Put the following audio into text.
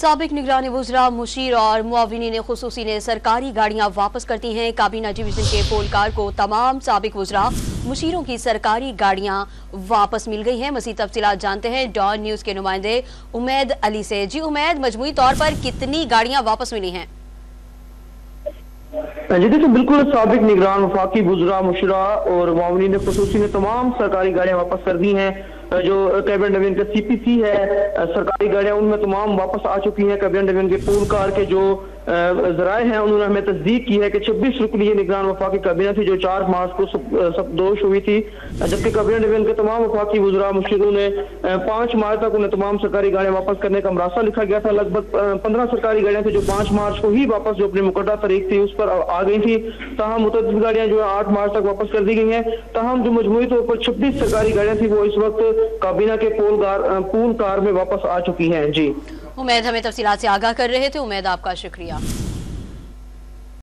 साबिक निगरानी वज़रा मुशीर और मुआविनीन खुसूसी ने सरकारी गाड़ियां वापस कर दी हैं। काबीना डिवीजन के पोलकार को तमाम साबिक वज़रा मुशीरों की सरकारी गाड़ियां वापस मिल गई हैं। मज़ीद तफसीलात जानते हैं डॉन न्यूज़ के नुमाइंदे उमैद अली से। जी उमैद, मजमूई तौर पर कितनी गाड़ियां वापस मिली हैं? जी देखिए, बिल्कुल साबिक निगरान, वफाकी वज़रा, मुशरा और मुआविनीन खुसूसी ने तमाम सरकारी गाड़ियां वापस कर दी हैं। जो कैबिनेट डिवीजन का सीपीसी है, सरकारी गाड़ियां उनमें तमाम वापस आ चुकी हैं। कैबिनेट डिवीजन के पोलकार के जो जराए हैं उन्होंने हमें तस्दीक की है कि 26 रुकनी निगरान वफाकी काबीना थी जो 4 मार्च को सबदोश हुई थी, जबकि कैबिनेट डिवीजन के तमाम वफाकी वज़रा मुशीरों ने 5 मार्च तक उन्हें तमाम सरकारी गाड़ियां वापस करने का मरासा लिखा गया था। लगभग 15 सरकारी गाड़ियां थी जो 5 मार्च को ही वापस जो अपनी मुकर्रर तारीख थी उस पर आ गई थी। ताहम मुतअद्दिद गाड़ियां जो है 8 मार्च तक वापस कर दी गई हैं। ताहम जो मजमूई तौर पर 26 सरकारी गाड़ियां थी वो इस वक्त काबीना के पूल कार में वापस आ चुकी हैं। जी उमैद हमें तफसीलात से आगाह कर रहे थे। उमैद, आपका शुक्रिया।